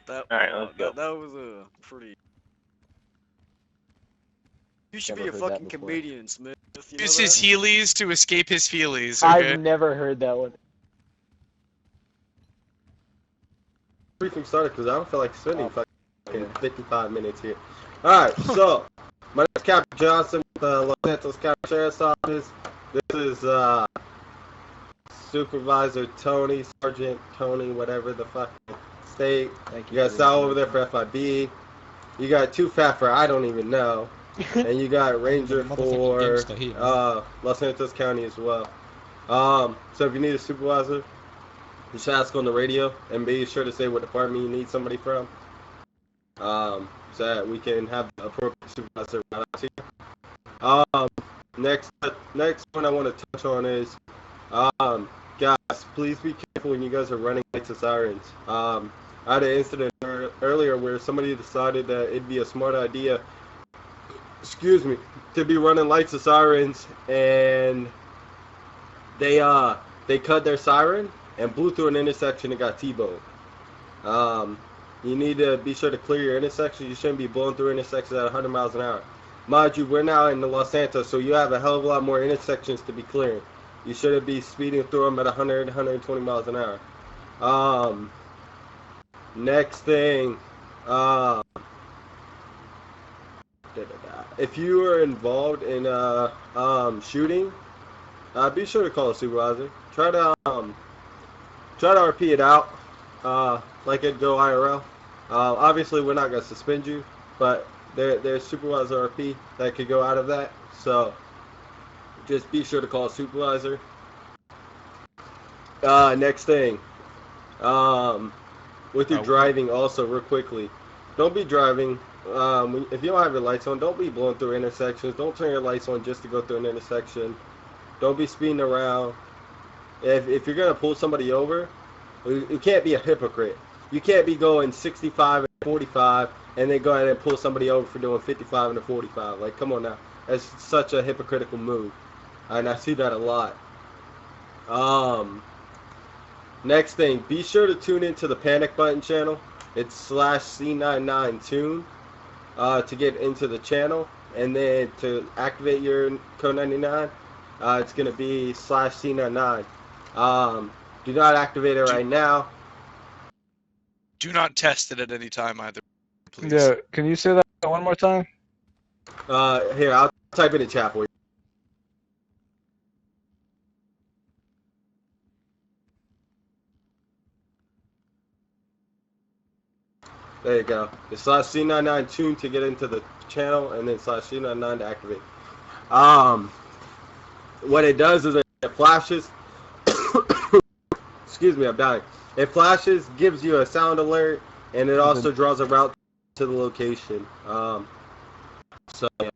All right, let's go. That was a pretty. You should Never be a heard that fucking before. comedian, Smith. You know Use his that? Heelys to escape his feelies, okay? I've never heard that one. Briefing started because I don't feel like spending fucking 55 minutes here. Alright, so my name is Captain Johnson with the Los Angeles County Sheriff's Office. This is Supervisor Tony, Sergeant Tony, whatever the fuck state. Thank You got Sal over there for FIB. You got Too Fat for I don't even know. And you got Ranger for Los Angeles County as well. So if you need a supervisor, you should ask on the radio and be sure to say what department you need somebody from, so that we can have the appropriate supervisor right out to you. Next one I want to touch on is, guys, please be careful when you guys are running lights and sirens. I had an incident earlier where somebody decided that it'd be a smart idea, to be running lights and sirens, and they cut their siren and blew through an intersection and got T-boned. You need to be sure to clear your intersection. You shouldn't be blowing through intersections at 100 miles an hour. Mind you, we're now in the Los Santos, so you have a hell of a lot more intersections to be clearing. You shouldn't be speeding through them at 100, 120 miles an hour. Next thing, if you are involved in shooting, be sure to call a supervisor. Try to RP it out, like it'd go IRL. Obviously, we're not gonna suspend you, but there's supervisor RP that could go out of that. So just be sure to call a supervisor. Next thing, with your driving, also real quickly, don't be driving. If you don't have your lights on, don't be blowing through intersections. Don't turn your lights on just to go through an intersection. Don't be speeding around. If you're gonna pull somebody over, you can't be a hypocrite. You can't be going 65 and 45 and then go ahead and pull somebody over for doing 55 and a 45. Like, come on now. That's such a hypocritical move. And I see that a lot. Next thing, be sure to tune into the Panic Button channel. It's /C99Tune to get into the channel. And then to activate your code 99, it's going to be /C99. Do not activate it right now. Do not test it at any time either, please. Yeah, can you say that one more time? Here, I'll type it in chat for you. There you go. It's /C99Tune to get into the channel, and then /C99 to activate. What it does is it flashes. Excuse me, I'm dying. It flashes, gives you a sound alert, and it also draws a route to the location. So yeah.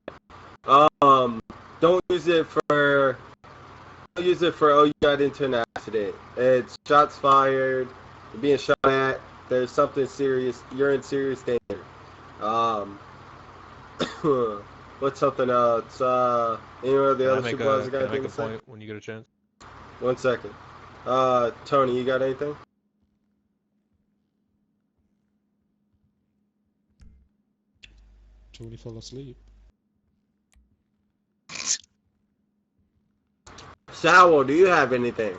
Don't use it for oh, you got into an accident. It's shots fired, you're being shot at, there's something serious, you're in serious danger. What's something else? Any of the other supervisors got anything to say? Point when you get a chance. 1 second. Tony, you got anything? Tony fell asleep. Sal, do you have anything?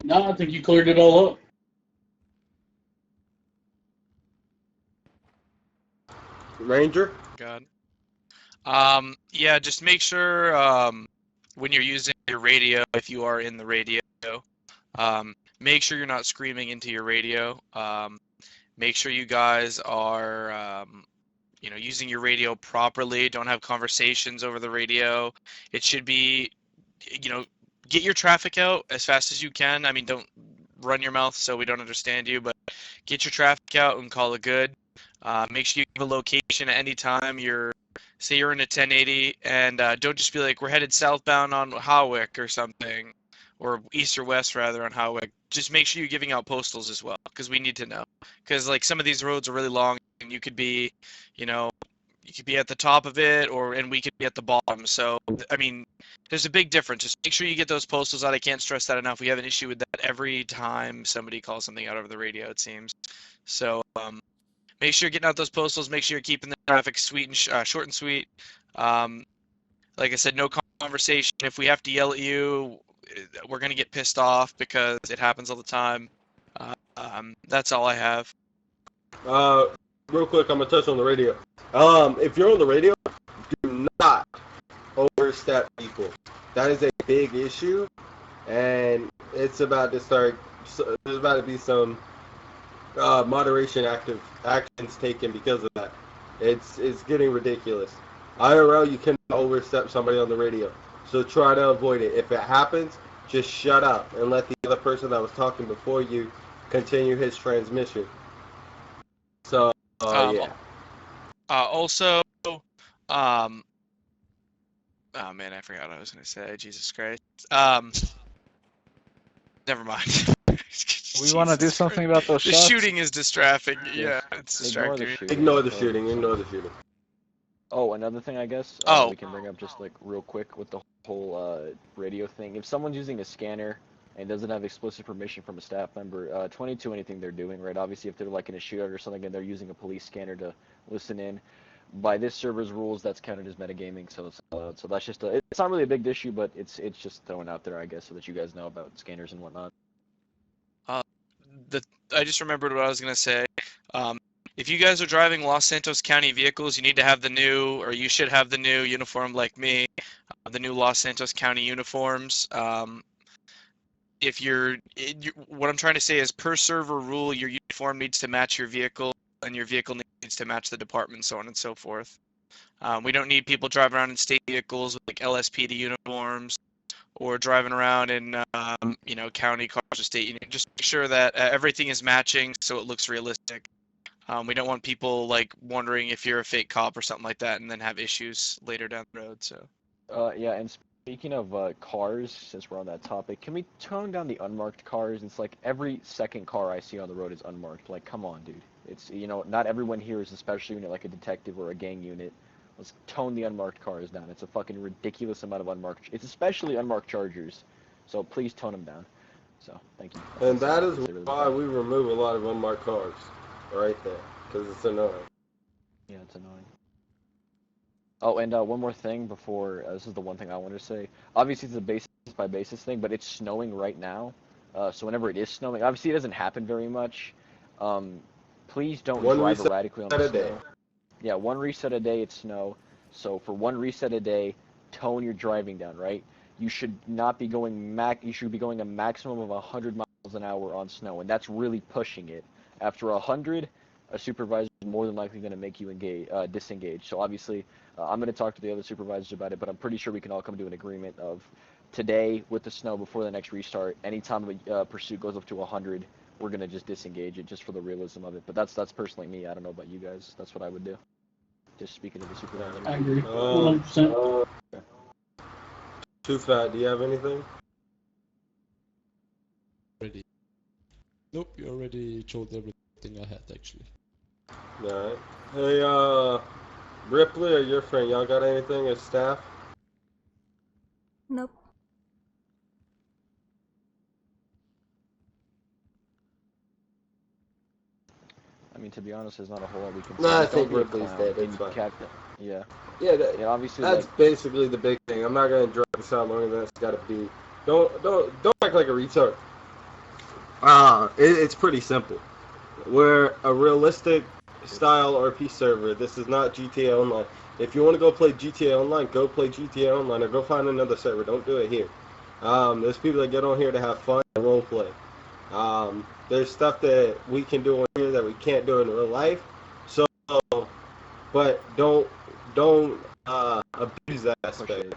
No, I think you cleared it all up. Ranger? God. Yeah, just make sure when you're using your radio, if you are in the radio, make sure you're not screaming into your radio. Make sure you guys are, using your radio properly. Don't have conversations over the radio. It should be, get your traffic out as fast as you can. I mean, don't run your mouth so we don't understand you, but get your traffic out and call it good. Make sure you give a location at any time. Say you're in a 1080, and don't just be like, we're headed southbound on Hawick or something, or east or west rather on Hawick. Just make sure you're giving out postals as well, because we need to know. Because like some of these roads are really long, and you could be, you could be at the top of it, and we could be at the bottom. So I mean, there's a big difference. Just make sure you get those postals out. I can't stress that enough. We have an issue with that every time somebody calls something out over the radio, it seems. So make sure you're getting out those postals. Make sure you're keeping the traffic sweet and short and sweet. Like I said, no conversation. If we have to yell at you, we're gonna get pissed off because it happens all the time. That's all I have. Real quick, I'm gonna touch on the radio. If you're on the radio, do not overstep people. That is a big issue, and it's about to start. There's about to be some moderation actions taken because of that. It's getting ridiculous. IRL, you cannot overstep somebody on the radio, so try to avoid it. If it happens, just shut up and let the other person that was talking before you continue his transmission. So, yeah. Also, oh man, I forgot what I was gonna say. Jesus Christ. Never mind. We want to do something about those The shots. shooting is distracting. Yeah, it's Ignore the distracting. shooting. Ignore the shooting. Ignore the shooting. Oh, another thing I guess Oh. we can bring up just like real quick with the whole radio thing. If someone's using a scanner and doesn't have explicit permission from a staff member, 22 anything they're doing, right? Obviously, if they're like in a shootout or something and they're using a police scanner to listen in, by this server's rules, that's counted as metagaming. So that's just it's not really a big issue, but it's just thrown out there, I guess, so that you guys know about scanners and whatnot. I just remembered what I was gonna say. If you guys are driving Los Santos County vehicles, you need to have the new, or you should have the new uniform like me, the new Los Santos County uniforms. If what I'm trying to say is per server rule, your uniform needs to match your vehicle, and your vehicle needs to match the department, so on and so forth. We don't need people driving around in state vehicles with like LSPD uniforms, or driving around in county cars or state. Just make sure that everything is matching so it looks realistic. We don't want people like wondering if you're a fake cop or something like that, and then have issues later down the road. So. Yeah, and speaking of cars, since we're on that topic, can we tone down the unmarked cars? It's like every second car I see on the road is unmarked. Like, come on, dude. It's not everyone here is a special unit like a detective or a gang unit. Let's tone the unmarked cars down. It's a fucking ridiculous amount of unmarked. It's especially unmarked Chargers. So please tone them down. So thank you. And that is why we remove a lot of unmarked cars, right there, because it's annoying. Yeah, it's annoying. Oh, and one more thing before, this is the one thing I wanted to say. Obviously, it's a basis by basis thing, but it's snowing right now. So whenever it is snowing, obviously it doesn't happen very much. Please don't drive erratically on the snow. Yeah, one reset a day, it's snow. So for one reset a day, tone your driving down, right? You should not be going you should be going a maximum of 100 miles an hour on snow, and that's really pushing it. After 100, a supervisor is more than likely going to make you disengage. So obviously, I'm going to talk to the other supervisors about it, but I'm pretty sure we can all come to an agreement of today with the snow before the next restart, anytime a pursuit goes up to 100, we're going to just disengage it just for the realism of it. But that's personally me. I don't know about you guys. That's what I would do. Just speaking to the supervisor. I agree. 100%. Too Fat, do you have anything? Ready. Nope, you already told everything I had, actually. Alright. Hey, Ripley or your friend, y'all got anything as staff? Nope. I mean, to be honest, there's not a whole lot we can say. Nah, I Don't think be a Ripley's clown. dead, And it's fine. Yeah. Yeah, Yeah, obviously, that's like, basically the big thing. I'm not gonna drag this out longer than it's gotta be. Don't act like a retard. It's pretty simple. We're a realistic style RP server. This is not GTA Online. If you want to go play GTA Online, go play GTA Online or go find another server. Don't do it here. There's people that get on here to have fun and role play. There's stuff that we can do on here that we can't do in real life. So, but don't abuse that aspect.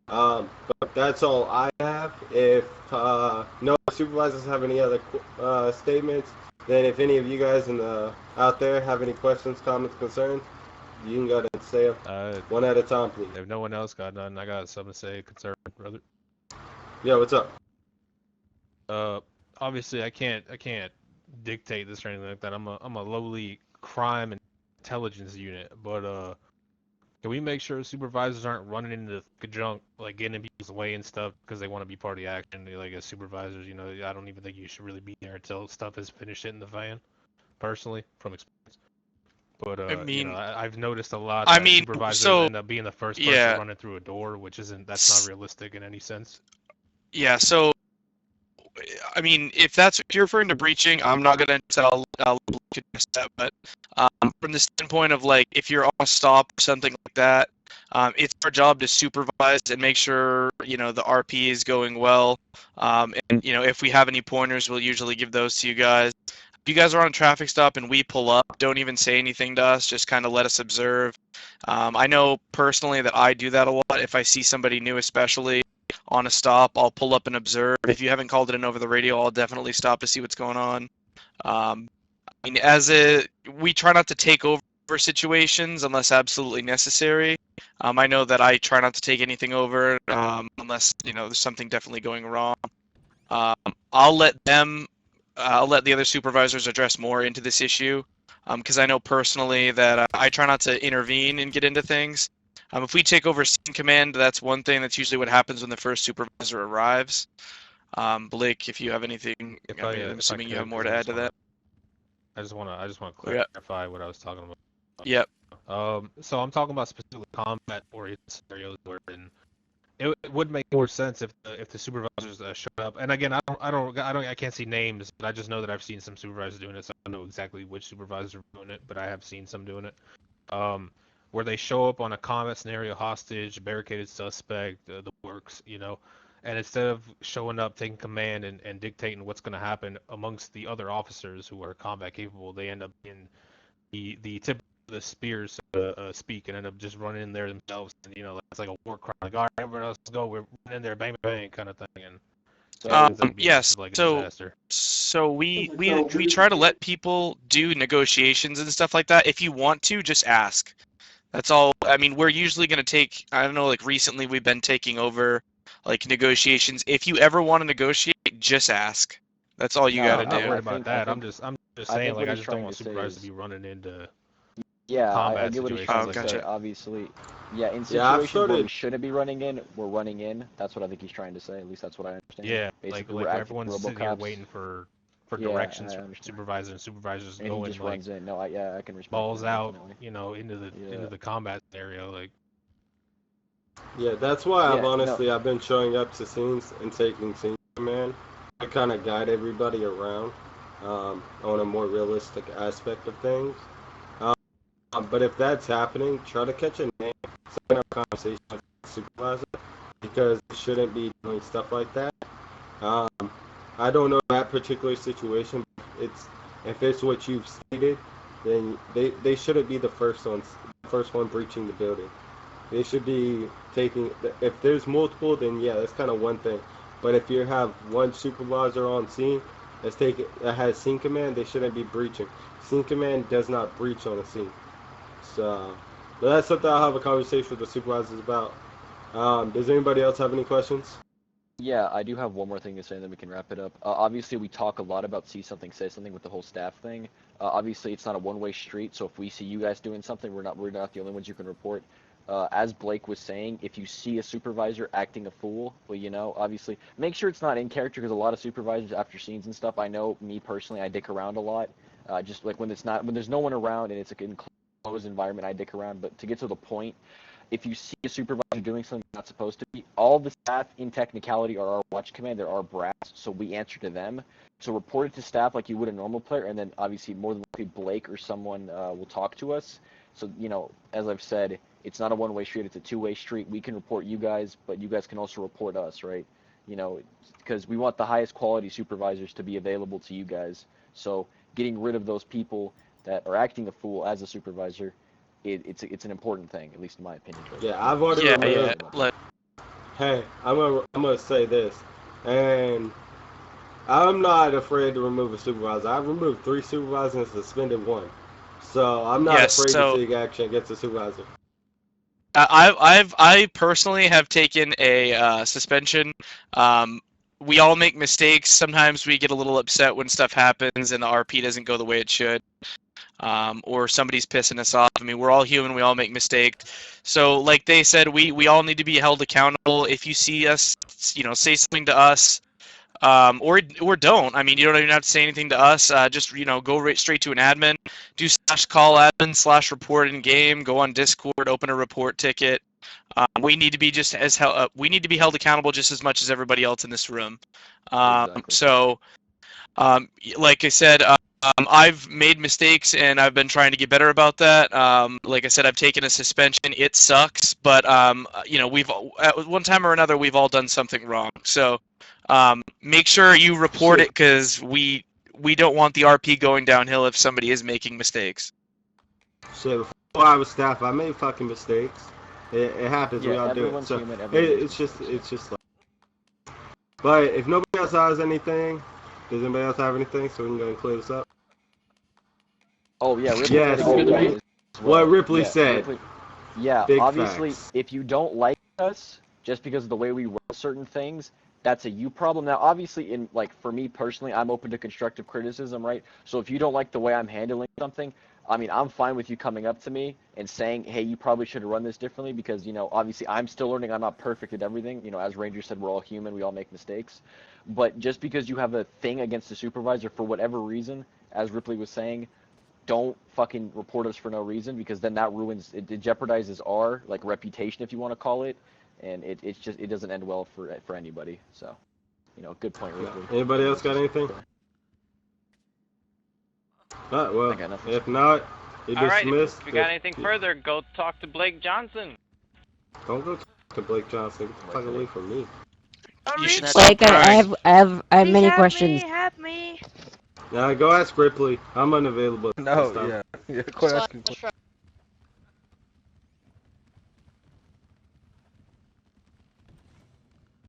But that's all I have. If no supervisors have any other statements, then if any of you guys out there have any questions, comments, concerns, you can go ahead and say them one at a time, please. If no one else got none, I got something to say, concern, brother. Yeah, what's up? Obviously I can't dictate this or anything like that. I'm a lowly crime and intelligence unit, but Can we make sure supervisors aren't running into the junk, like getting in people's way and stuff because they want to be part of the action? Like as supervisors, I don't even think you should really be there until stuff is finished hitting the fan. Personally, from experience. But I mean, I've noticed a lot I that mean, supervisors so end up being the first person yeah, running through a door, which that's not realistic in any sense. yeah. So I mean, if you're referring to breaching, I'm not gonna tell that, but from the standpoint of like if you're on a stop or something like that, it's our job to supervise and make sure the RP is going well. And if we have any pointers, we'll usually give those to you guys. If you guys are on a traffic stop and we pull up, don't even say anything to us. Just kind of let us observe. I know personally that I do that a lot. If I see somebody new, especially on a stop, I'll pull up and observe. If you haven't called it in over the radio, I'll definitely stop to see what's going on. I mean, we try not to take over situations unless absolutely necessary. I know that I try not to take anything over unless there's something definitely going wrong. I'll let the other supervisors address more into this issue because I know personally that I try not to intervene and get into things. If we take over scene command, that's one thing. That's usually what happens when the first supervisor arrives. Blake, if you have anything, I'm assuming you have more to add to that. I just want to clarify what I was talking about. Yep. So I'm talking about specifically combat-oriented scenarios wherein it would make more sense if the supervisors showed up. And again, I can't see names, but I just know that I've seen some supervisors doing it. So I don't know exactly which supervisors are doing it, but I have seen some doing it. Where they show up on a combat scenario, hostage, barricaded suspect, the works, and instead of showing up, taking command, and dictating what's going to happen amongst the other officers who are combat capable, they end up in the tip of the spears speak and end up just running in there themselves. And it's like a war crime. Like, all right, everyone else, let's go. We're running in there, bang, bang, kind of thing. And yes. like a disaster. So we try to let people do negotiations and stuff like that. If you want to, just ask. That's all. I mean, we're usually going to take, I don't know, like recently we've been taking over like negotiations. If you ever want to negotiate, just ask. That's all you got to do. I'm not worried about that. I'm just saying, like, I just don't want supervisors to be running into combat I get what he's situations. trying Like to say. that. Obviously, in situations where we shouldn't be running in, we're running in. That's what I think he's trying to say. At least that's what I understand. Yeah, basically, like everyone's sitting here waiting for directions from supervisors, and supervisors and going he just like runs in. No, I can respect balls that, out, definitely. into the combat scenario, like. Yeah, that's why I've been showing up to scenes and taking scene command to kind of guide everybody around on a more realistic aspect of things. But if that's happening, try to catch a name, set up a conversation with the supervisor, because you shouldn't be doing stuff like that. I don't know that particular situation. If it's what you've stated, then they shouldn't be the first one breaching the building. They should be taking. If there's multiple, then yeah, that's kind of one thing. But if you have one supervisor on scene that has scene command, they shouldn't be breaching. Scene command does not breach on a scene. So, but that's something I'll have a conversation with the supervisors about. Does anybody else have any questions? Yeah, I do have one more thing to say, and then we can wrap it up. Obviously, we talk a lot about see something, say something with the whole staff thing. Obviously, it's not a one-way street, so if we see you guys doing something, we're not the only ones you can report. As Blake was saying, if you see a supervisor acting a fool, well, obviously, make sure it's not in character, because a lot of supervisors after scenes and stuff, I know, me personally, I dick around a lot. Just like when there's no one around and it's a enclosed environment, I dick around. But to get to the point, if you see a supervisor doing something not supposed to be, all the staff in technicality are our watch command, they're our brass, so we answer to them. So report it to staff like you would a normal player, and then obviously more than likely Blake or someone will talk to us. So, as I've said, it's not a one-way street, it's a two-way street. We can report you guys, but you guys can also report us, right? Because we want the highest quality supervisors to be available to you guys. So getting rid of those people that are acting a fool as a supervisor, it's an important thing, at least in my opinion. Yeah, I've already removed. Hey, I'm gonna say this, and I'm not afraid to remove a supervisor. I've removed 3 supervisors and suspended 1, so I'm not afraid to take action against a supervisor. I personally have taken a suspension. We all make mistakes. Sometimes we get a little upset when stuff happens and the RP doesn't go the way it should. or somebody's pissing us off. I mean, we're all human. We all make mistakes. So, like they said, we all need to be held accountable. If you see us, say something to us, or don't. I mean, you don't even have to say anything to us. Just go right straight to an admin. Do /call admin /report in game. Go on Discord. Open a report ticket. We need to be we need to be held accountable just as much as everybody else in this room. Exactly. So, like I said, I've made mistakes and I've been trying to get better about that. Like I said, I've taken a suspension. It sucks, but we've at one time or another we've all done something wrong. So make sure you report it because we don't want the RP going downhill if somebody is making mistakes. Shit, before I was staff, I made fucking mistakes. It happens. Yeah, we all do it. everyone's So human, it's just like. But if nobody else has anything, does anybody else have anything? So we can go and clear this up. Oh yeah, Ripley Yes. said it as well. What Ripley Yeah, said. Ripley- yeah, Big obviously, facts. if you don't like us just because of the way we run certain things, that's a you problem. Now, obviously, for me personally, I'm open to constructive criticism, right? So if you don't like the way I'm handling something, I mean, I'm fine with you coming up to me and saying, hey, you probably should have run this differently because, obviously I'm still learning. I'm not perfect at everything. As Ranger said, we're all human. We all make mistakes. But just because you have a thing against the supervisor for whatever reason, as Ripley was saying, don't fucking report us for no reason because then that ruins, it jeopardizes our, reputation, if you want to call it. And it doesn't end well for anybody. So, good point, Ripley. Anybody else got anything? Well, I got nothing. if not, you're Alright, dismissed. if you got anything further, go talk to Blake Johnson. Don't go to Blake Johnson. Get the fuck away from me. You should Blake, stop I crying. have Please many help questions. Me, help me. Now go ask Ripley. I'm unavailable. No, this time. yeah. Quit asking questions.